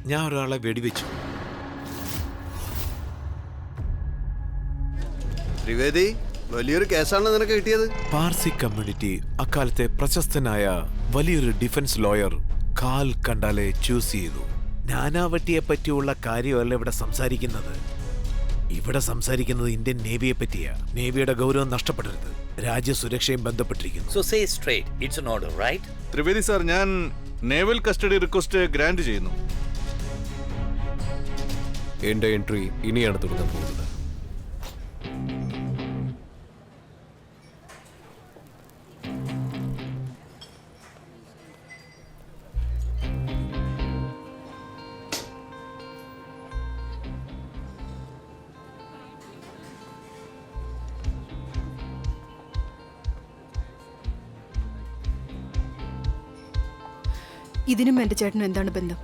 ഞാൻ ഒരാളെ വെടിവെച്ചു. ത്രിവേദി, വലിയൊരു കേസാണ് നിനക്ക് കിട്ടിയത്. പാർസി കമ്മ്യൂണിറ്റി അക്കാലത്തെ പ്രശസ്തനായ വലിയൊരു ഡിഫൻസ് ലോയർ കാൽ കണ്ടാലെ ചൂസ് ചെയ്തു. നാനാവട്ടിയെ പറ്റിയുള്ള കാര്യമല്ല ഇവിടെ സംസാരിക്കുന്നത്. ഇവിടെ സംസാരിക്കുന്നത് ഇന്ത്യൻ നേവിയെ പറ്റിയാ. നേവിയുടെ ഗൗരവം നഷ്ടപ്പെടരുത്. രാജ്യസുരക്ഷയും ബന്ധപ്പെട്ടിരിക്കുന്നു. So say straight, it's an order, right? Trivedi sir, ഞാൻ നേവൽ കസ്റ്റഡി റിക്വസ്റ്റ് ഗ്രാന്റ് ചെയ്യുന്നു. എന്റെ എൻട്രി ഇനിയാണ് തുടങ്ങാൻ പോകുന്നത്. ഇതിനും എന്റെ ചേട്ടനും എന്താണ് ബന്ധം?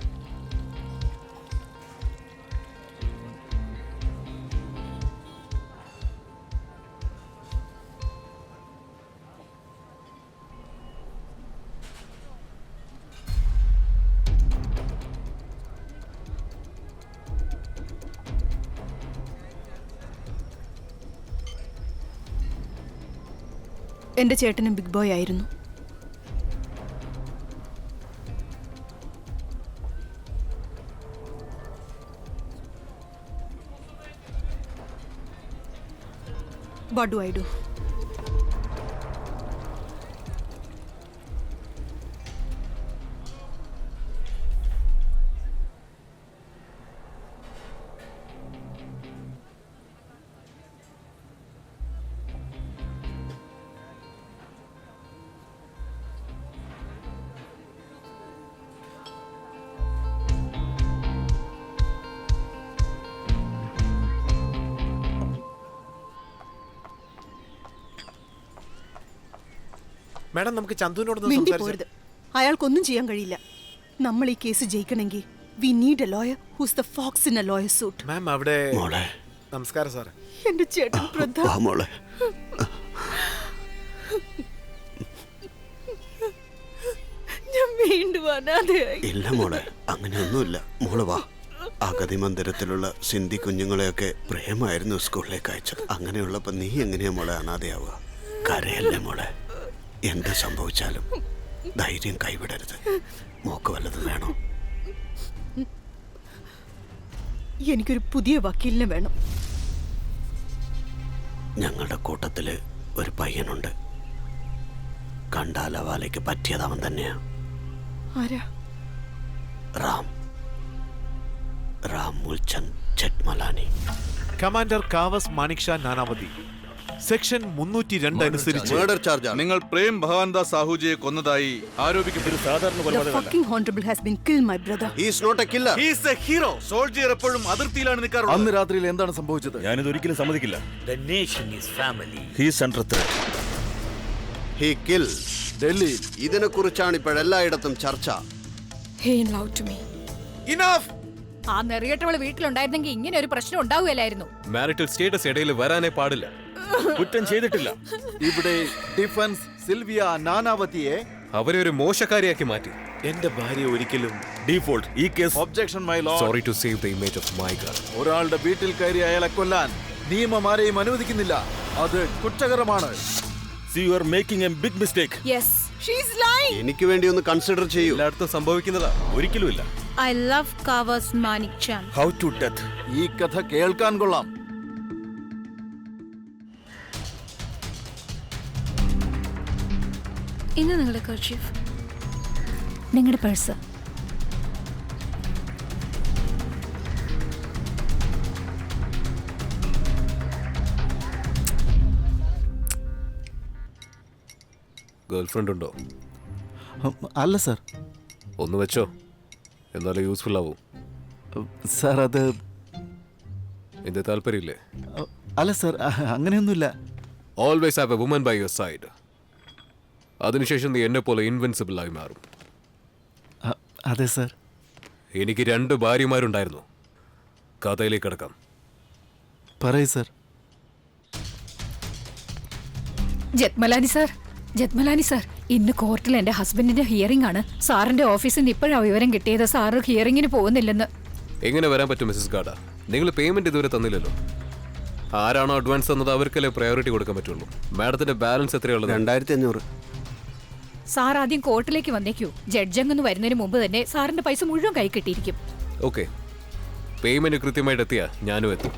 എന്റെ ചേട്ടനും ബിഗ് ബോയ് ആയിരുന്നു. What do I do? Madam, നമുക്ക് ചന്തുവിനോടൊന്ന് മിണ്ടി സംസാരിച്ചു. പോരുത്. അയാൾക്കൊന്നും ചെയ്യാൻ കഴിയില്ല. നമ്മൾ ഈ കേസ് ജയിക്കണമെങ്കിൽ we need a lawyer who's the fox in a lawyer suit. Ma'am, അവിടെ മോളെ, നമസ്കാരം സാർ. എന്റെ ചേട്ടൻ പ്രധാന. വാ മോളെ. ഞാൻ വീണ്ടും അനാഥയായി. ഇല്ല മോളെ, അങ്ങനെയൊന്നുമില്ല. മോള് വാ. അഗതി മന്ദിരത്തിലുള്ള സിന്ധി കുഞ്ഞുങ്ങളെയൊക്കെ പ്രേമായിരുന്നു സ്കൂളിലേക്ക് അയച്ചത്. അങ്ങനെയുള്ളപ്പോ നീ എങ്ങനെയാ മോളെ അനാഥയാവുക? കരയല്ലേ മോളെ. എന്ത് സംഭവിച്ചാലും ധൈര്യം കൈവിടരുത്. മോക്ക് വല്ലതും വേണോ? എനിക്കൊരു പുതിയ വക്കീലിനെ വേണം. ഞങ്ങളുടെ കൂട്ടത്തില് ഒരു പയ്യനുണ്ട്. കണ്ടാലവാലയ്ക്ക് പറ്റിയത് അവൻ തന്നെയാ. ആരാ? റാം മുൽചന്ദ് ജെഠ്മലാനി. കമാൻഡർ കാവസ് മാണിക് ഷാ നാനാവതി. സെക്ഷൻ 302 അനുസരിച്ച് മർഡർ ചാർജാണ്. നിങ്ങൾ Prem ഭഗവാൻദാസ് സാഹുജിയെ കൊന്നതായി ആരോപിക്കപ്പെട്ടു. The fucking honorable has been killed, my brother. He is not a killer. He is a hero. Soldier എപ്പോഴും അതിർത്തിയിലാണ് നിൽക്കാറുള്ളത്. അന്ന് രാത്രിയിൽ എന്താണ് സംഭവിച്ചത്? ഞാനിത് ഒരിക്കലും സമ്മതിക്കില്ല. The nation is family. He is under threat. He killed. ഡൽഹിയിൽ ഇതിനെക്കുറിച്ചാണ് ഇപ്പോഴെല്ലായിടത്തും ചർച്ച. He lied to me. Enough! ആ നെറികെട്ടവള് വീട്ടിലുണ്ടായിരുന്നെങ്കിൽ ഇങ്ങനെ ഒരു പ്രശ്നം ഉണ്ടാവുകയില്ലായിരുന്നു. മാരിറ്റൽ സ്റ്റേറ്റസ് ഇടയിൽ വരാനേ പാടില്ല. കുറ്റം ചെയ്തിട്ടില്ല. ഇവിടെ ഡിഫൻസ് സിൽവിയ നാനാവതിയെ അവരെ ഒരു മോശക്കാരിയാക്കി മാറ്റി. എന്റെ ഭാര്യ ഒരിക്കലും ഡീഫോൾട്ട് ഈ case. Objection my lord. Sorry to save the image of my girl. ഒരാളുടെ വീട്ടിൽ കയറി അയാളെ കൊല്ലാൻ നിയമം ആരെയും അനുവദിക്കുന്നില്ല. അത് കുറ്റകരമാണ്. See, you are making a big mistake. Yes, she's lying. എനിക്ക് വേണ്ടി ഒന്ന് കൺസിഡർ ചെയ്യൂ. എല്ലായിടത്തും സംഭവിക്കുന്നതാ. ഒരിക്കലുമില്ല. I love Kavas Manik Chand. How to death. ഈ കഥ കേൾക്കാൻ കൊള്ളാം. ഇന്ന് നിങ്ങളുടെ കർച്ചീഫ്, നിങ്ങളുടെ പേഴ്സ്. ഗേൾഫ്രണ്ട് ഉണ്ടോ? അല്ല സർ. ഒന്ന് വെച്ചോ, എന്നാലേ യൂസ്ഫുൾ ആവും. സർ, അത് എന്റെ താല്പര്യമില്ലേ? അല്ല സർ, അങ്ങനെയൊന്നുമില്ല. Always have a woman by your side. അതിനുശേഷം നീ എന്നെ പോലെ ഇൻവിൻസിബിൾ ആയി മാറും. അതെ സർ. എനിക്ക് 2 ഭാര്യമാരുണ്ടായിരുന്നു. കഥയിലേക്ക് കിടക്കാം. പറയൂ സർ. ജെത്മലാനി സാർ, ജത്മലാനി സാർ, ഇന്ന് കോർട്ടിൽ എന്റെ ഹസ്ബൻഡിന്റെ ഹിയറിംഗ് ആണ്. സാറിന്റെ ഓഫീസിൽ നിന്ന് ഇപ്പോഴാണ് വിവരം കിട്ടിയത് സാറ് ഹിയറിംഗിന് പോകുന്നില്ലെന്ന്. എങ്ങനെ വരാൻ പറ്റും മിസ്സസ് ഗാഡ? നിങ്ങൾ പേയ്മെന്റ് ഇതുവരെ തന്നില്ലല്ലോ. ആരാണോ അഡ്വാൻസ് തന്നത് അവർക്കല്ലേ പ്രയോറിറ്റി കൊടുക്കാൻ പറ്റുള്ളൂ. മാഡത്തിന്റെ ബാലൻസ് എത്രയുള്ളത്? 2500. സാർ ആദ്യം കോർട്ടിലേക്ക് വന്നേക്കൂ. ജഡ്ജ് അങ്ങ് വരുന്നതിന് മുമ്പ് തന്നെ സാറിന്റെ പൈസ മുഴുവൻ കൈ കിട്ടിയിരിക്കും. ഓക്കെ, പേയ്മെന്റ് കൃത്യമായിട്ട് എത്തിയാ ഞാനും എത്തും.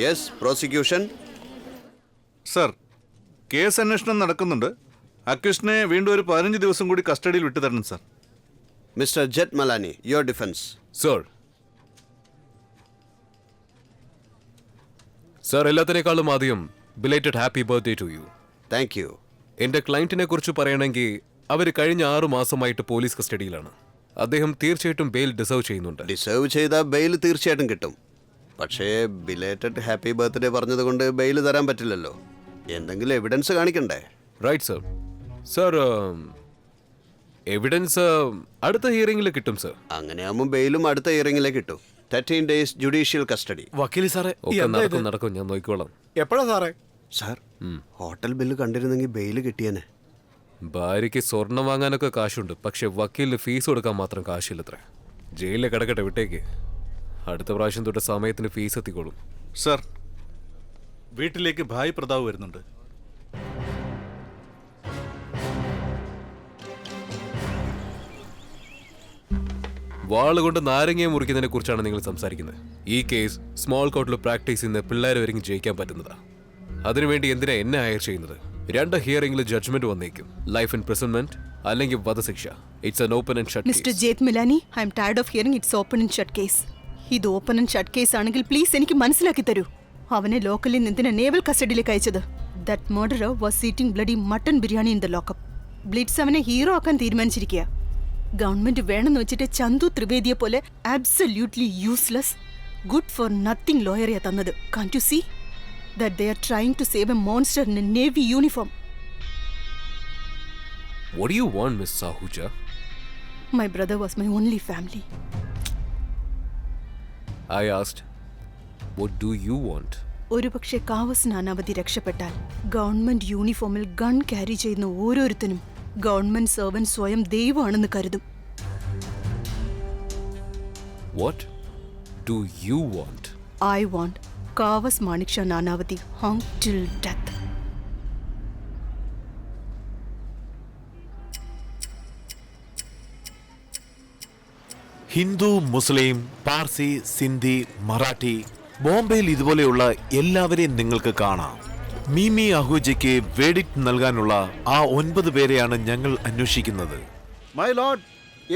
Yes, prosecution. സർ, കേസ് അന്വേഷണം നടക്കുന്നുണ്ട്. അക്യൂസ്റ്റിനെ വീണ്ടും ഒരു 15 ദിവസം കൂടി കസ്റ്റഡിയിൽ വിട്ടുതരണം sir. Mister Jethmalani, your defence. Sir, sir, എല്ലാത്തിനേക്കാളും ആദ്യം belated happy birthday to you. Thank you. എന്റെ ക്ലയന്റിനെ കുറിച്ച് പറയണമെങ്കിൽ അവർ കഴിഞ്ഞ 6 മാസമായിട്ട് പോലീസ് കസ്റ്റഡിയിലാണ്. അദ്ദേഹം തീർച്ചയായിട്ടും ബെയിൽ ഡിസേർവ് ചെയ്യുന്നുണ്ട്. ഡിസേർവ് ചെയ്ത ബെയിൽ തീർച്ചയായിട്ടും കിട്ടും. പക്ഷേ ബിലേറ്റഡ് ഹാപ്പി ബർത്ത്ഡേ പറഞ്ഞതുകൊണ്ട് ബെയിൽ തരാൻ പറ്റില്ലല്ലോ. എന്തെങ്കിലും എവിഡൻസ് കാണിക്കണ്ടേ? Right sir. സർ, എവിഡൻസ് അടുത്ത ഹിയറിംഗിൽ കിട്ടും സർ. അങ്ങനെയാകുമ്പോൾ ബെയിലും അടുത്ത ഇയറിംഗിലേക്ക് കിട്ടും. 13 days ജുഡീഷ്യൽ കസ്റ്റഡി. വക്കീലി സാറേ, ഒക്കെ നടക്കും നടക്കും, ഞാൻ നോക്കിക്കോളാം. എപ്പോഴാ സാറേ? സാർ, ഹോട്ടൽ ബില്ല് കണ്ടിരുന്നെങ്കിൽ ബെയിൽ കിട്ടിയേനെ. ഭാര്യയ്ക്ക് സ്വർണം വാങ്ങാനൊക്കെ കാശുണ്ട്, പക്ഷെ വക്കീലിന് ഫീസ് കൊടുക്കാൻ മാത്രം കാശില്ലത്ര. ജയിലിൽ കിടക്കട്ടെ, വിട്ടേക്ക്. അടുത്ത പ്രാവശ്യം തൊട്ട് സമയത്തിന് ഫീസ് എത്തിക്കോളും. സർ, വീട്ടിലേക്ക് ഭായ് പ്രതാവ് വരുന്നുണ്ട്. വാള് കൊണ്ട് നാരങ്ങയെ മുറിക്കുന്നതിനെ കുറിച്ചാണ് നിങ്ങൾ സംസാരിക്കുന്നത്. ഈ കേസ് സ്മോൾ കോർട്ടിൽ പ്രാക്ടീസ് ചെയ്യുന്ന പിള്ളേർ വരെയും ജയിക്കാൻ പറ്റുന്നതാ. അതിനുവേണ്ടി എന്തിനാ എന്നെ ഹയർ ചെയ്യുന്നത്? 2 ഹിയറിംഗിൽ ജഡ്ജ്മെന്റ് വന്നേക്കും. ലൈഫ് ഇംപ്രിസൺമെന്റ് അല്ലെങ്കിൽ വധശിക്ഷ. It's an open and shut case. Mister Jethmalani, I'm tired of hearing it's open and shut case. ഇത് ഓപ്പൺ ആൻഡ് ഷട്ട് കേസ് ആണെങ്കിൽ പ്ലീസ് എനിക്ക് മനസ്സിലാക്കി തരൂ. അവനെ ലോക്കലിൽ നിന്ന് എന്തിനാ നേവൽ കസ്റ്റഡിയിലേക്ക് അയച്ചത്? That murderer was eating bloody mutton biryani in the lockup. Blitz അവനെ ഹീറോ ആക്കാൻ തീരുമാനിച്ചിരിക്കുക. ഗവൺമെന്റ് വേണമെന്ന് വെച്ചിട്ട് ചന്തു ത്രിവേദിയെ പോലെ absolutely useless, good for nothing ലോയറിയാ തന്നത്. Can't you see that they are trying to save a monster in a navy uniform? What do you want, Miss Sahuja? My brother was my only family. I asked, what do you want? ഒരുപക്ഷെ കാവസ് Nanavati രക്ഷപ്പെട്ടാൽ government യൂണിഫോമിൽ gun carry ചെയ്യുന്ന ഓരോരുത്തരും government servant സ്വയം ദൈവമാണെന്ന് കരുതും. What do you want? I want കാവസ് മാണിക്ഷ Nanavati hung till death. Hindu, മുസ്ലിം, പാർസി, സിന്ധി, മറാഠി, ബോംബെയിൽ ഇതുപോലെയുള്ള എല്ലാവരെയും നിങ്ങൾക്ക് കാണാം. മിമി അഹൂജയ്ക്ക് വേഡിക്ട് നൽകാനുള്ള ആ 9 പേരെയാണ് ഞങ്ങൾ അന്വേഷിക്കുന്നത്. മൈ ലോർഡ്,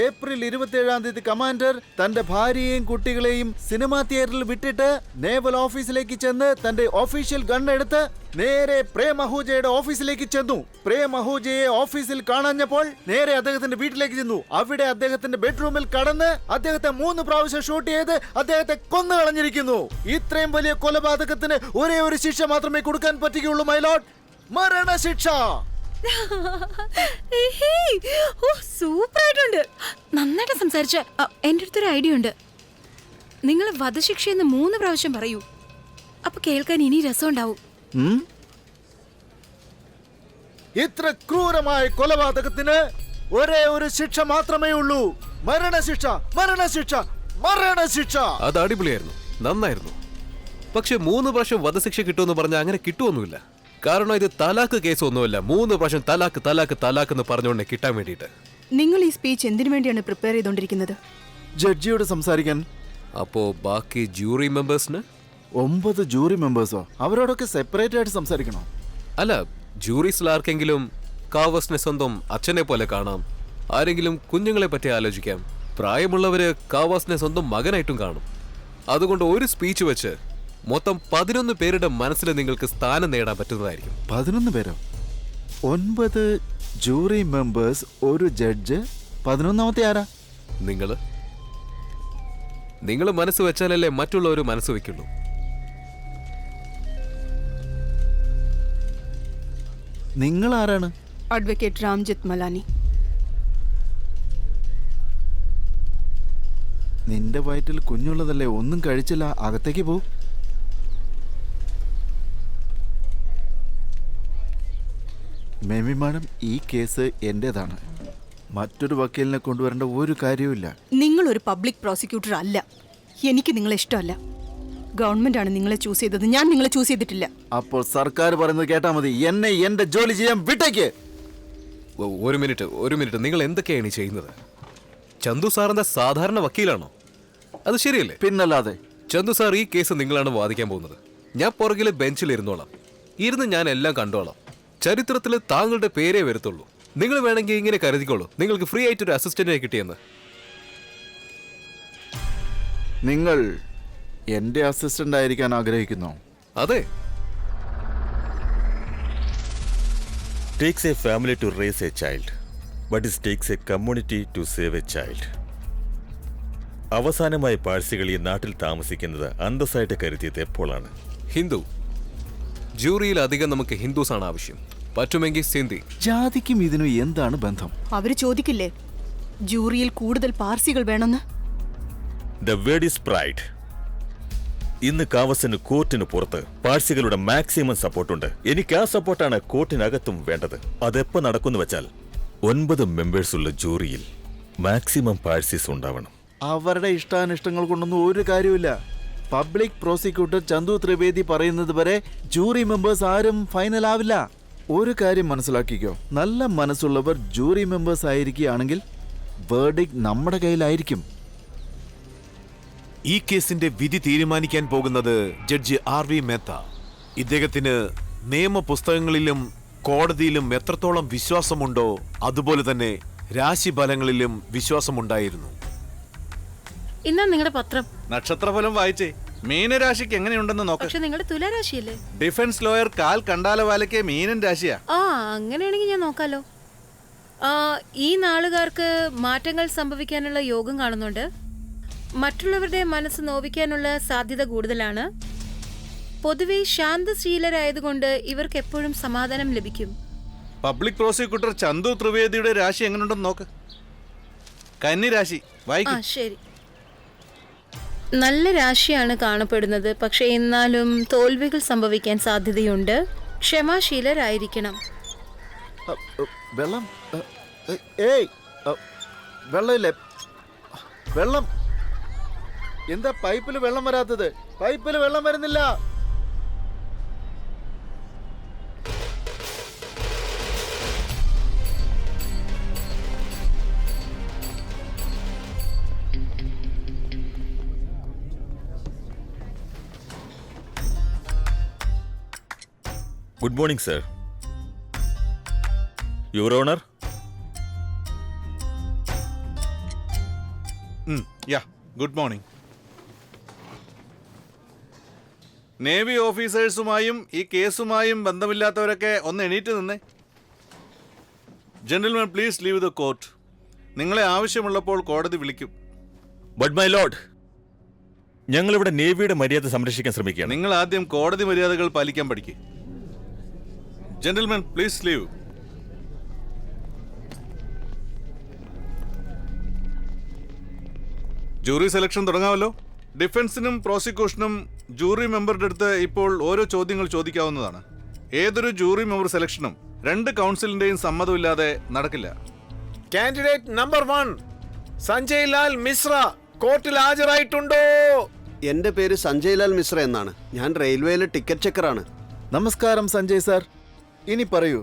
ഏപ്രിൽ 27-ാം തീയതി കമാൻഡർ തന്റെ ഭാര്യയെയും കുട്ടികളെയും സിനിമാ തിയേറ്ററിൽ വിട്ടിട്ട് നേവൽ ഓഫീസിലേക്ക് ചെന്ന് തന്റെ ഒഫീഷ്യൽ ഗൺ എടുത്ത് നേരെ പ്രേം അഹൂജയുടെ ഓഫീസിലേക്ക് ചെന്നു. പ്രേം അഹൂജയെ ഓഫീസിൽ കാണാഞ്ഞപ്പോൾ നേരെ അദ്ദേഹത്തിന്റെ വീട്ടിലേക്ക് ചെന്നു. അവിടെ അദ്ദേഹത്തിന്റെ ബെഡ്റൂമിൽ കടന്ന് അദ്ദേഹത്തെ 3 പ്രാവശ്യം ഷൂട്ട് ചെയ്ത് അദ്ദേഹത്തെ കൊന്നു കളഞ്ഞിരിക്കുന്നു. ഇത്രയും വലിയ കൊലപാതകത്തിന് ഒരേ ഒരു ശിക്ഷ മാത്രമേ കൊടുക്കാൻ പറ്റുകയുള്ളൂ മൈ ലോർഡ്, മരണശിക്ഷ. സൂപ്പറായിട്ടുണ്ട്, നന്നായിട്ട് സംസാരിച്ച. എൻ്റെ അടുത്തൊരു ഐഡിയ ഉണ്ട്. നിങ്ങൾ വധശിക്ഷയെന്ന് 3 പ്രാവശ്യം പറയൂ, അപ്പൊ കേൾക്കാൻ ഇനി രസം ഉണ്ടാവും. ഇത്ര ക്രൂരമായ കൊലപാതകത്തിന് ഒരേ ഒരു ശിക്ഷ മാത്രമേ ഉള്ളൂ, മരണശിക്ഷ, മരണശിക്ഷ, മരണശിക്ഷ. അത് അടിപൊളിയായിരുന്നു, നന്നായിരുന്നു. പക്ഷെ 3 പ്രാവശ്യം വധശിക്ഷ കിട്ടുമെന്ന് പറഞ്ഞാൽ അങ്ങനെ കിട്ടുമൊന്നുമില്ല. കാരണം ഇത് തലാക്ക് കേസ് ഒന്നുമല്ല. 3 പ്രാവശ്യം തലാക്ക് തലാക്ക് തലാക്ക് എന്ന് പറഞ്ഞുകൊണ്ട് കിട്ടാൻ വേണ്ടിയിട്ട്. നിങ്ങൾ ഈ സ്പീച്ച് എന്തിനു വേണ്ടിയാണ് പ്രിപ്പയർ ചെയ്തുകൊണ്ടിരിക്കുന്നത്? ജഡ്ജിയോട് സംസാരിക്കാൻ. അപ്പോ ബാക്കി ജൂറി മെമ്പേഴ്സിന്? 9 ജൂറി മെമ്പേഴ്സോ? അവരോടൊക്കെ സെപ്പറേറ്റ് ആയിട്ട് സംസാരിക്കണോ? അല്ല, ജൂറീസിൽ ആർക്കെങ്കിലും കാവസിനെ സ്വന്തം അച്ഛനെ പോലെ കാണാം. ആരെങ്കിലും കുഞ്ഞുങ്ങളെ പറ്റി ആലോചിക്കാം. പ്രായമുള്ളവര് കാവാസിനെ സ്വന്തം മകനായിട്ടും കാണും. അതുകൊണ്ട് ഒരു സ്പീച്ച് വെച്ച് മൊത്തം 11 പേരുടെ മനസ്സിൽ നിങ്ങൾക്ക് സ്ഥാനം നേടാൻ പറ്റുന്നതായിരിക്കും. 11 പേരോ? 9 ജൂറി മെമ്പേഴ്സ്, ഒരു ജഡ്ജ്, 11ാമത്തെ ആരാ? നിങ്ങൾ മനസ്സ് വെച്ചാലല്ലേ മറ്റുള്ളവർ മനസ്സ് വെക്കുള്ളൂ. നിങ്ങൾ ആരാണ്? അഡ്വക്കേറ്റ് രാംജിത്ത് മലാനി. നിന്റെ വയറ്റിൽ കുഞ്ഞുള്ളതല്ലേ, ഒന്നും കഴിച്ചില്ല, അകത്തേക്ക് പോ. മേമി മാഡം, ഈ കേസ് എന്റേതാണ്. മറ്റൊരു വക്കീലിനെ കൊണ്ടുവരേണ്ട ഒരു കാര്യവുമില്ല. നിങ്ങൾ ഒരു പബ്ലിക് പ്രോസിക്യൂട്ടർ അല്ല. എനിക്ക് നിങ്ങളെ ഇഷ്ടമല്ല. ഗവൺമെന്റ് ആണ് നിങ്ങളെ ചൂസ് ചെയ്തത്, ഞാൻ നിങ്ങളെ ചൂസ് ചെയ്തിട്ടില്ല. അപ്പോൾ സർക്കാർ പറയുന്നത് കേട്ടാ മതി. എന്നെ എന്റെ ജോലി ചെയ്യാൻ വിട്ടേക്ക്. ഒരു മിനിറ്റ്, നിങ്ങൾ എന്തൊക്കെയാണ് ഈ ചെയ്യുന്നത്? ചന്തു സാറിന്റെ സാധാരണ വക്കീലാണോ? അത് ശരിയല്ലേ? പിന്നല്ലാതെ. ചന്തു സാർ, ഈ കേസ് നിങ്ങളാണ് വാദിക്കാൻ പോകുന്നത്. ഞാൻ പുറകിലെ ബെഞ്ചിൽ ഇരുന്നോളാം. ഇരുന്ന് ഞാൻ എല്ലാം കണ്ടോളാം. ചരിത്രത്തിൽ താങ്കളുടെ പേരേ വരത്തുള്ളൂ. നിങ്ങൾ വേണമെങ്കിൽ ഇങ്ങനെ കരുതിക്കോളൂ, നിങ്ങൾക്ക് ഫ്രീ ആയിട്ട് ഒരു അസിസ്റ്റന്റിനെ കിട്ടിയെന്ന്. നിങ്ങൾ എന്റെ അസിസ്റ്റന്റ് ആയിരിക്കാൻ ആഗ്രഹിക്കുന്നു? അതെ. Takes a family to raise a child, but it takes a community to save a child. അവസാനമായി പാഴ്സികൾ ഈ നാട്ടിൽ താമസിക്കുന്നത് അന്തസ്സായിട്ട് കരുതിയത് എപ്പോഴാണ്? ഹിന്ദു. ജൂറിയിൽ അധികം നമുക്ക് ഹിന്ദുസ് ആണ് ആവശ്യം. പറ്റുമെങ്കിൽ സിന്ധി. ജാതിക്കും ഇതിനും എന്താണ് ബന്ധം? അവര് ചോദിക്കില്ലേ ജൂറിയിൽ കൂടുതൽ പാർസികൾ വേണമെന്ന്? The word is pride. ഇന്ന് കാവസിന് കോർട്ടിന് പുറത്ത് പാഴ്സികളുടെ മാക്സിമം സപ്പോർട്ടുണ്ട്. എനിക്ക് ആ സപ്പോർട്ടാണ് കോർട്ടിനകത്തും വേണ്ടത്. അതെപ്പോ നടക്കുന്നു വെച്ചാൽ 9 മെമ്പേഴ്സ് ഉള്ള ജൂറിയിൽ മാക്സിമം പാഴ്സീസ് ഉണ്ടാവണം. അവരുടെ ഇഷ്ടാനിഷ്ടങ്ങൾ കൊണ്ടൊന്നും ഒരു കാര്യമില്ല. പബ്ലിക് പ്രോസിക്യൂട്ടർ ചന്തു ത്രിവേദി പറയുന്നത് വരെ ജൂറി മെമ്പേഴ്സ് ആരും ഫൈനൽ ആവില്ല. ഒരു കാര്യം മനസ്സിലാക്കിക്കോ, നല്ല മനസ്സുള്ളവർ ജൂറി മെമ്പേഴ്സ് ആയിരിക്കുകയാണെങ്കിൽ വേർഡിക്ട് നമ്മുടെ കയ്യിലായിരിക്കും. ഈ കേസിന്റെ വിധി തീരുമാനിക്കാൻ പോകുന്നത് ജഡ്ജി RV മേത്ത. ഇദ്ദേഹത്തിന് നിയമപുസ്തകങ്ങളിലും കോടതിയിലും എത്രത്തോളം വിശ്വാസമുണ്ടോ അതുപോലെ തന്നെ രാശിഫലങ്ങളിലും വിശ്വാസമുണ്ടായിരുന്നു. ഇന്നാ നിങ്ങളുടെ പത്രം. നക്ഷത്രഫലം വായിച്ചേ. മീനരാശിക്ക് എങ്ങനെയുണ്ടെന്ന് നോക്കാം. പക്ഷെ നിങ്ങളുടെ തുലാരാശിയല്ലേ? ഡിഫൻസ് ലോയർ കാൽ കണ്ടാലവാലയ്ക്ക് മീനൻ രാശിയാ. ആ, അങ്ങനെയാണെങ്കിൽ ഞാൻ നോക്കാലോ. ഈ നാളുകാർക്ക് മാറ്റങ്ങൾ സംഭവിക്കാനുള്ള യോഗം കാണുന്നുണ്ട്. മറ്റുള്ളവരുടെ മനസ്സ് നോവിക്കാനുള്ള സാധ്യത കൂടുതലാണ്. പൊതുവെ ശാന്തശീലരായതുകൊണ്ട് ഇവർക്ക് എപ്പോഴും സമാധാനം ലഭിക്കും. പബ്ലിക് പ്രോസിക്യൂട്ടർ ചന്തു ത്രിവേദിയുടെ രാശി എങ്ങനെയുണ്ടെന്ന് നോക്ക്. കന്നി രാശി വായിക്കും. ശരി, നല്ല രാശിയാണ് കാണപ്പെടുന്നത്. പക്ഷെ എന്നാലും തോൽവികൾ സംഭവിക്കാൻ സാധ്യതയുണ്ട്. ക്ഷമാശീലരായിരിക്കണം. വെള്ളം, ഏയ് വെള്ളമില്ലേ? വെള്ളം എന്താ പൈപ്പിൽ വെള്ളം വരാത്തത്? പൈപ്പിൽ വെള്ളം വരുന്നില്ല. Good morning, sir. Your Honor. Good morning. Navy ഓഫീസേഴ്സുമായും ഈ കേസുമായും ബന്ധമില്ലാത്തവരൊക്കെ ഒന്ന് എണീറ്റ് നിന്നേ. Gentleman, please leave the court. നിങ്ങളെ ആവശ്യമുള്ളപ്പോൾ കോടതി വിളിക്കും. But my lord, ഞങ്ങളിവിടെ നേവിയുടെ മര്യാദ സംരക്ഷിക്കാൻ ശ്രമിക്കുകയാണ്. നിങ്ങൾ ആദ്യം കോടതി മര്യാദകൾ പാലിക്കാൻ പഠിക്കുക. Gentleman, please leave. Jury selection തുടങ്ങാമല്ലോ. ഡിഫൻസിനും പ്രോസിക്യൂഷനും ജൂറി മെമ്പറുടെ അടുത്ത് ഇപ്പോൾ ഓരോ ചോദ്യങ്ങൾ ചോദിക്കാവുന്നതാണ്. ഏതൊരു ജൂറി മെമ്പർ സെലക്ഷനും 2 കൗൺസിലിന്റെയും സമ്മതമില്ലാതെ നടക്കില്ല. കാൻഡിഡേറ്റ് നമ്പർ 1 സഞ്ജയ് ലാൽ മിശ്ര കോർട്ടിൽ ഹാജരായിട്ടുണ്ടോ? എന്റെ പേര് സഞ്ജയ് ലാൽ മിശ്ര എന്നാണ്. ഞാൻ റെയിൽവേയിലെ ടിക്കറ്റ് ചെക്കറാണ്. നമസ്കാരം സഞ്ജയ് സാർ. ഇനി പറയൂ,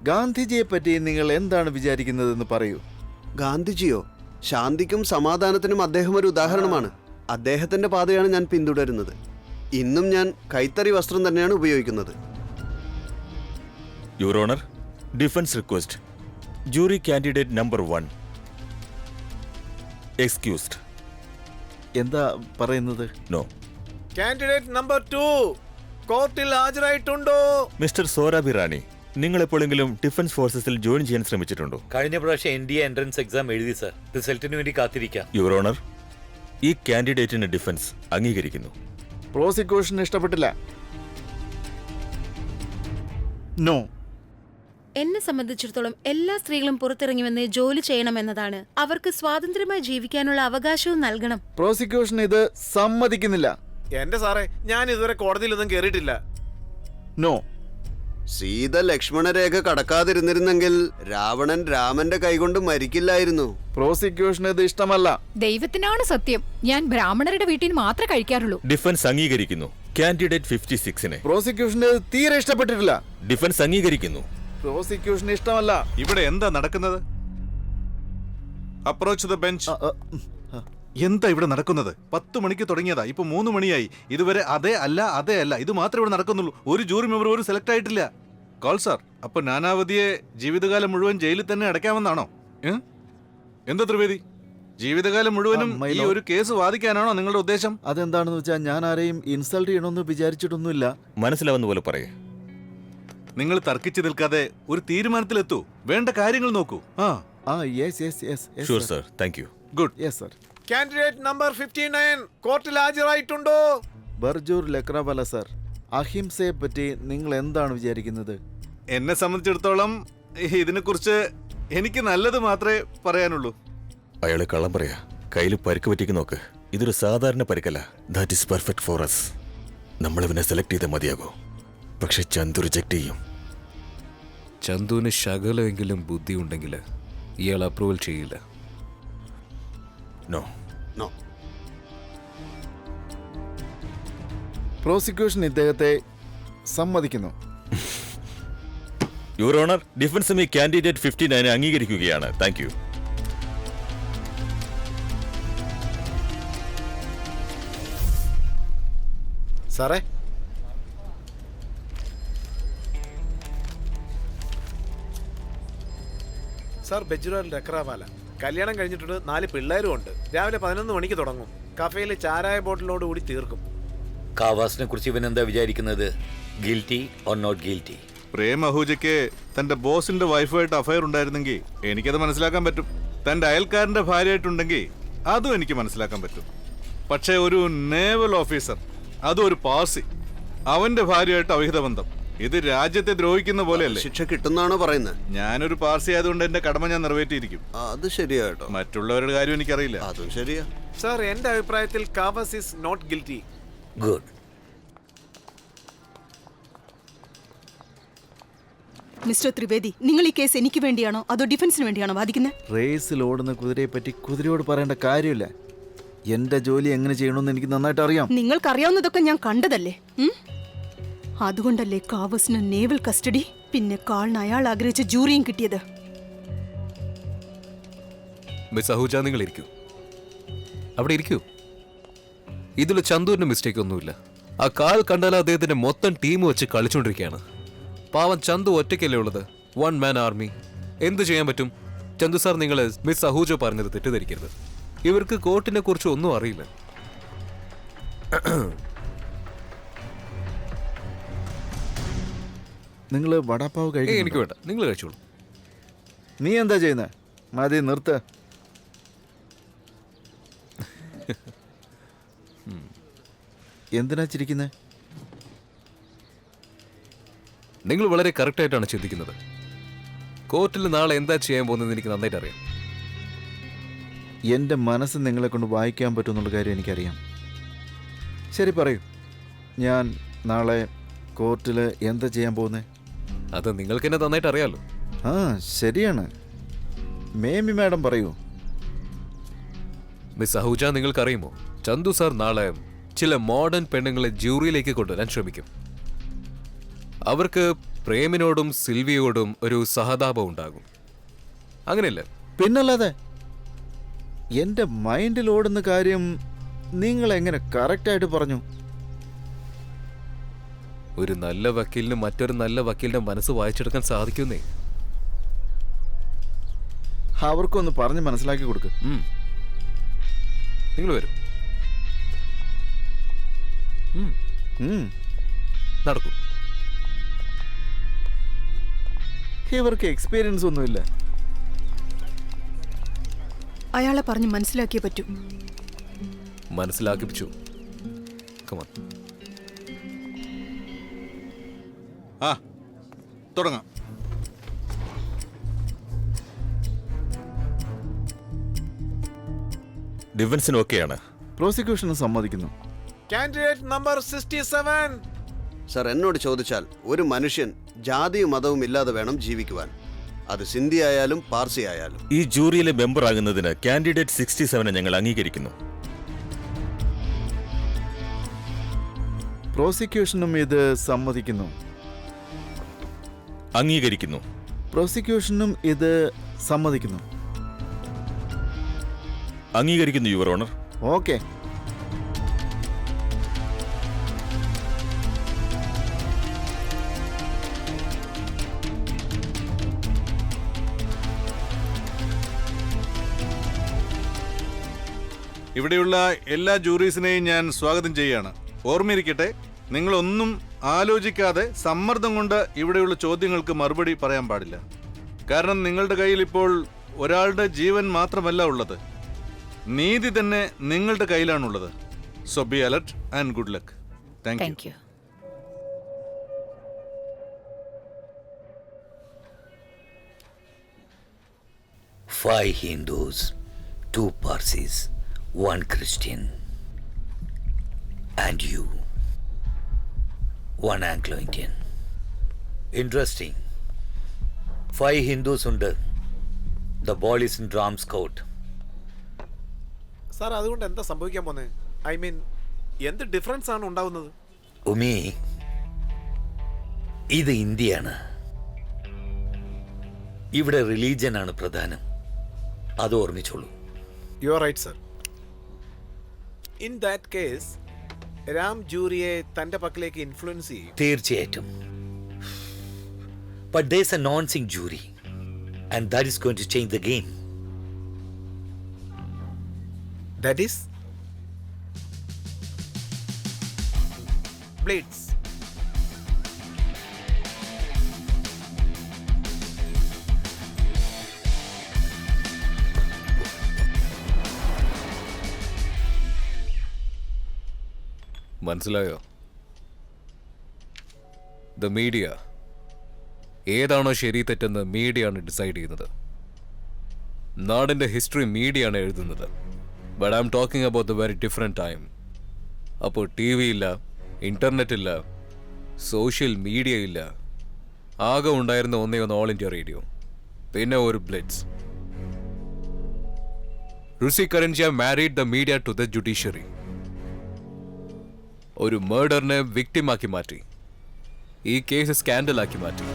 ഗാന്ധിജിയെ പറ്റി നിങ്ങൾ എന്താണ് വിചാരിക്കുന്നതെന്ന് പറയൂ. ഗാന്ധിജിയോ? ശാന്തിക്കും സമാധാനത്തിനും അദ്ദേഹം ഒരു ഉദാഹരണമാണ്. അദ്ദേഹത്തിന്റെ പാതയാണ് ഞാൻ പിന്തുടരുന്നത്. ഇന്നും ഞാൻ കൈത്തറി വസ്ത്രം തന്നെയാണ് ഉപയോഗിക്കുന്നത്. Your Honor, defense request. Jury candidate number 1. Excused. എന്താ പറയുന്നത്? No. കാൻഡിഡേറ്റ് നമ്പർ 2 കോർട്ടിൽ ഹാജരായിട്ടുണ്ടോ? മിസ്റ്റർ സോരാബി റാണി, നിങ്ങൾ എപ്പോഴെങ്കിലും ഡിഫൻസ് ഫോഴ്സസിൽ ജോയിൻ ചെയ്യാൻ ശ്രമിച്ചിട്ടുണ്ടോ? കഴിഞ്ഞ പ്രാവശ്യം NDA എൻട്രൻസ് എക്സാം എഴുതി സർ. റിസൾട്ടിന് വേണ്ടി കാത്തിരിക്കാം. യുവർ ഓണർ, ഈ കാൻഡിഡേറ്റിന് ഡിഫൻസ് അംഗീകരിക്കുന്നു. പ്രോസിക്യൂഷൻ ഇഷ്ടപ്പെട്ടില്ല. നോ. എന്നെ സംബന്ധിച്ചിടത്തോളം എല്ലാ സ്ത്രീകളും പുറത്തിറങ്ങി വന്ന് ജോലി ചെയ്യണമെന്നതാണ്. അവർക്ക് സ്വാതന്ത്ര്യമായി ജീവിക്കാനുള്ള അവകാശവും നൽകണം. പ്രോസിക്യൂഷൻ ഇത് സമ്മതിക്കുന്നില്ല. എന്റെ സാറേ, ഞാൻ ഇതുവരെ കോടതിയിലൊന്നും കയറിയിട്ടില്ല. നോ. സീത ലക്ഷ്മണരേഖ കടക്കാതിരുന്നിരുന്നെങ്കിൽ രാവണൻ രാമന്റെ കൈകൊണ്ട് മരിക്കില്ലായിരുന്നു. പ്രോസിക്യൂഷൻ ഇത് ഇഷ്ടമല്ല. ദൈവത്തിനാണ് സത്യം, ഞാൻ ബ്രാഹ്മണരുടെ വീട്ടിൽ നിന്ന് മാത്രമേ കഴിക്കാറുള്ളൂ. ഡിഫൻസ് അംഗീകരിക്കുന്നു കാൻഡിഡേറ്റ് 56-നെ. പ്രോസിക്യൂഷന് ഇത് തീരെ ഇഷ്ടപ്പെട്ടിട്ടില്ല. ഡിഫൻസ് അംഗീകരിക്കുന്നു. പ്രോസിക്യൂഷൻ ഇഷ്ടമല്ല. ഇവിടെ എന്താ നടക്കുന്നത്? Approach the bench. എന്താ ഇവിടെ നടക്കുന്നത്? 10 മണിക്ക് തുടങ്ങിയതാ, ഇപ്പൊ 3 മണിയായി. ഇതുവരെ അതെ അല്ല ഇത് മാത്രമേ ഇവിടെ നടക്കുന്നുള്ളൂ. ഒരു ജൂറി മെമ്പർ ഒരു സെലക്ട് ആയിട്ടില്ല. കോൾ സാർ, അപ്പൊ നാനാവതിയെ ജീവിതകാലം മുഴുവൻ ജയിലിൽ തന്നെ അടയ്ക്കാമെന്നാണോ? എന്താ ത്രിവേദി, ജീവിതകാലം മുഴുവനും ഈ ഒരു കേസ് വാദിക്കാനാണോ നിങ്ങളുടെ ഉദ്ദേശം? അതെന്താണെന്ന് വെച്ചാൽ ഞാൻ ആരെയും ഇൻസൾട്ട് ചെയ്യണമെന്ന് വിചാരിച്ചിട്ടൊന്നുമില്ല. മനസ്സിലാവുന്ന പോലെ പറയേ. നിങ്ങൾ തർക്കിച്ചു നിൽക്കാതെ ഒരു തീരുമാനത്തിലെത്തൂ. വേണ്ട കാര്യങ്ങൾ നോക്കൂ. Sure sir, thank you. Good. Yes sir. Candidate number 59 കോർട്ടിൽ ഹാജരായിട്ടുണ്ടോ? ബർജൂർ ലക്രാവാല സർ, അഹിംസയെ പറ്റി നിങ്ങൾ എന്താണ് വിചാരിക്കുന്നത്? എന്നെ സംബന്ധിച്ചിടത്തോളം ഇതിനെക്കുറിച്ച് എനിക്ക് നല്ലത് മാത്രമേ പറയാനുള്ളൂ. അയാളെ കള്ളം പറയാ. കയ്യിൽ പരിക്ക് പറ്റിക്ക് നോക്ക്. ഇതൊരു സാധാരണ പരിക്കല്ല. That is perfect for us. നമ്മളിവനെ സെലക്ട് ചെയ്താൽ മതിയാകൂ. പക്ഷെ ചന്തു റിജക്ട് ചെയ്യും. ചന്തുവിന് ശകലമെങ്കിലും ബുദ്ധി ഉണ്ടെങ്കിൽ ഇയാൾ അപ്രൂവൽ ചെയ്യില്ല. നോ. നോ. പ്രോസിക്യൂഷൻ ഇദ്ദേഹത്തെ സമ്മതിക്കുന്നു. യുവർ ഓണർ, ഡിഫൻസും ഈ കാൻഡിഡേറ്റ് 59 അംഗീകരിക്കുകയാണ്. Thank you. സാറേ, സാർ ബെജുറാൽ ലക്രാവാല. കല്യാണം കഴിഞ്ഞിട്ടുണ്ട്, 4 പിള്ളേരും ഉണ്ട്. രാവിലെ 11 മണിക്ക് തുടങ്ങും. കഫേയിൽ ചാരായ ബോട്ടിലോട് കൂടി തീർക്കും. കാവാസിനെ കുറിച്ച് ഇവൻ എന്താ വിചാരിക്കുന്നത്? Guilty or not guilty? Prem അഹൂജയ്ക്ക് തന്റെ ബോസിന്റെ വൈഫുമായിട്ട് അഫയർ ഉണ്ടായിരുന്നെങ്കിൽ എനിക്കത് മനസ്സിലാക്കാൻ പറ്റും. തന്റെ അയൽക്കാരന്റെ ഭാര്യയായിട്ടുണ്ടെങ്കിൽ അതും എനിക്ക് മനസ്സിലാക്കാൻ പറ്റും. പക്ഷേ ഒരു നേവൽ ഓഫീസർ, അതും ഒരു പാർസി, അവന്റെ ഭാര്യയായിട്ട് അവിഹിത ബന്ധം, ഇത് രാജ്യത്തെ ദ്രോഹിക്കുന്ന പോലെയല്ലേ? ശിക്ഷ കിട്ടുന്നാണോ പറയുന്നത്? ഞാനൊരു പാർസി ആയതുകൊണ്ട് എന്റെ കടമ ഞാൻ നിറവേറ്റിയിരിക്കും. അത് ശരിയാ കേട്ടോ. മറ്റുള്ളവരുടെ കാര്യം എനിക്കറിയില്ല. അതും ശരിയാ. സാർ, എന്റെ അഭിപ്രായത്തിൽ Kawas is not guilty. Good. Mister Trivedi, നിങ്ങൾ ഈ കേസ് എനിക്ക് വേണ്ടിയാണോ അതോ ഡിഫൻസിന് വേണ്ടിയാണോ വാദിക്കുന്നത്? റേസിൽ ഓടുന്ന കുതിരയെ പറ്റി കുതിരയോട് പറയേണ്ട കാര്യമില്ല. എന്റെ ജോലി എങ്ങനെ ചെയ്യണമെന്ന് എനിക്ക് നന്നായിട്ട് അറിയാം. നിങ്ങൾക്കറിയാവുന്നതൊക്കെ ഞാൻ കണ്ടതല്ലേ? അതുകൊണ്ടല്ലേ കാവസിന് നേവൽ കസ്റ്റഡി, പിന്നെ കാളിന് അയാൾ ആഗ്രഹിച്ച ജൂറിയും കിട്ടിയത്. മിസ് അഹൂജ, നിങ്ങൾ ഇരിക്കൂ. അവിടെ ഇരിക്കൂ. ഇതിൽ ചന്തുവിന്റെ മിസ്റ്റേക്ക് ഒന്നുമില്ല. ആ കാൽ കണ്ടാൽ അദ്ദേഹത്തിന്റെ മൊത്തം ടീം വെച്ച് കളിച്ചുകൊണ്ടിരിക്കുകയാണ്. പാവം ചന്തു ഒറ്റയ്ക്കല്ലേ ഉള്ളത്, 1 man ആർമി. എന്ത് ചെയ്യാൻ പറ്റും? ചന്തു സാർ, നിങ്ങൾ മിസ് അഹൂജ പറഞ്ഞത് തെറ്റിദ്ധരിക്കരുത്. ഇവർക്ക് കോർട്ടിനെ കുറിച്ച് ഒന്നും അറിയില്ല. നിങ്ങൾ വടാപ്പാവ് കഴിക്കും? എനിക്ക് വേണ്ട, നിങ്ങൾ കഴിച്ചോളൂ. നീ എന്താ ചെയ്യുന്നത്? മതി, നിർത്ത്. എന്തിനാ ചിരിക്കുന്നത്? നിങ്ങൾ വളരെ കറക്റ്റായിട്ടാണ് ചിന്തിക്കുന്നത്. കോർട്ടിൽ നാളെ എന്താ ചെയ്യാൻ പോകുന്നത് എനിക്ക് നന്നായിട്ട് അറിയാം. എൻ്റെ മനസ്സ് നിങ്ങളെ കൊണ്ട് വായിക്കാൻ പറ്റുമെന്നുള്ള കാര്യം എനിക്കറിയാം. ശരി, പറയൂ. ഞാൻ നാളെ കോർട്ടിൽ എന്താ ചെയ്യാൻ പോകുന്നത്? അത് നിങ്ങൾക്ക് എന്നെ നന്നായിട്ട് അറിയാലോ. ആ, ശരിയാണ്. മേമി മാഡം പറയൂ. മിസ് അഹൂജ, നിങ്ങൾക്കറിയുമോ, ചന്തു സാർ നാളെ ചില മോഡേൺ പെണ്ണുങ്ങളെ ജൂറിയിലേക്ക് കൊണ്ടുവരാൻ ശ്രമിക്കും. അവർക്ക് പ്രേമിനോടും സിൽവിയോടും ഒരു സഹതാപം ഉണ്ടാകും. അങ്ങനെയല്ലേ? പിന്നല്ലാതെ. എൻ്റെ മൈൻഡിൽ ഓടുന്ന കാര്യം നിങ്ങൾ എങ്ങനെ കറക്റ്റായിട്ട് പറഞ്ഞു? ഒരു നല്ല വക്കീലിന് മറ്റൊരു നല്ല വക്കീലിന്റെ മനസ്സ് വായിച്ചെടുക്കാൻ സാധിക്കുന്നേ. അവർക്കൊന്ന് പറഞ്ഞ് മനസ്സിലാക്കി കൊടുക്ക്. നിങ്ങൾ വരും. നടക്കൂ. ഇവർക്ക് എക്സ്പീരിയൻസ് ഒന്നുമില്ല. അയാളെ പറഞ്ഞ് മനസ്സിലാക്കിയേ പറ്റൂ. മനസ്സിലാക്കിപ്പിച്ചു. കമാൻ. തുടങ്ങാം. ഡിഫൻസിന് ഓക്കെയാണ്. പ്രോസിക്യൂഷനും സമ്മതിക്കുന്നു. Candidate number 67. സർ, എന്നോട് ചോദിച്ചാൽ ഒരു മനുഷ്യൻ ജാതിയും മതവും ഇല്ലാതെ വേണം ജീവിക്കുവാൻ. അത് സിന്ധി ആയാലും പാർസി ആയാലും. ഈ ജൂറിയിലെ മെമ്പർ ആകുന്നതിന് കാൻഡിഡേറ്റ് 67 ഞങ്ങൾ അംഗീകരിക്കുന്നു. പ്രോസിക്യൂഷനും ഇത് സമ്മതിക്കുന്നു. അംഗീകരിക്കുന്നു. പ്രോസിക്യൂഷനും ഇത് സമ്മതിക്കുന്നു. അംഗീകരിക്കുന്നു യുവർ ഓണർ. ഓക്കെ. ഇവിടെയുള്ള എല്ലാ ജൂറീസിനെയും ഞാൻ സ്വാഗതം ചെയ്യുകയാണ്. ഓർമ്മയിരിക്കട്ടെ, നിങ്ങളൊന്നും ആലോചിക്കാതെ സമ്മർദ്ദം കൊണ്ട് ഇവിടെയുള്ള ചോദ്യങ്ങൾക്ക് മറുപടി പറയാൻ പാടില്ല. കാരണം നിങ്ങളുടെ കയ്യിൽ ഇപ്പോൾ ഒരാളുടെ ജീവൻ മാത്രമല്ല ഉള്ളത്, നീതി തന്നെ നിങ്ങളുടെ കയ്യിലാണുള്ളത്. So be alert and good luck. Thank you. Thank you. Five Hindus, 2 Parsis, 1 Christian, and you, 1 Anglo-Indian. Interesting. 5 Hindus under. The ball is in Ram's court. Sir, അതുകൊണ്ട് എന്താ സംഭവിക്കാൻ പോന്നെ? ഐ മീൻ, എന്ത് ഡിഫറൻസ് ആണ് ഉണ്ടാവുന്നത്? ഉമി, ഇത് ഇന്ത്യയാണ്. ഇവിടെ റിലീജിയൻ ആണ് പ്രധാനം. അത് ഓർമ്മിച്ചോളൂ. You are right sir. In that case Ram ജൂറിയെ തന്റെ പക്കലേക്ക് ഇൻഫ്ലുവൻസ് ചെയ്യും. തീർച്ചയായിട്ടും. But there's a non-sing jury, and that is going to change the game. That is blades. മനസ്സിലായോ? ദ മീഡിയ ഏതാണോ ശരി തെറ്റെന്ന് മീഡിയയാണ് ഡിസൈഡ് ചെയ്യുന്നത്. നാടിൻ്റെ ഹിസ്റ്ററി മീഡിയയാണ് എഴുതുന്നത്. But I am talking about the very different time. അപ്പോൾ ടി വി ഇല്ല, internet ഇല്ല, സോഷ്യൽ മീഡിയ ഇല്ല. ആകെ ഉണ്ടായിരുന്ന ഒന്നേ ഒന്ന് ഓൾ ഇന്ത്യ റേഡിയോ, പിന്നെ ഒരു Blitz. Rusi Karanjia married the media to the judiciary. ഒരു മേർഡറിനെ വിക്ടിമാക്കി മാറ്റി. ഈ കേസ് സ്കാൻഡലാക്കി മാറ്റി.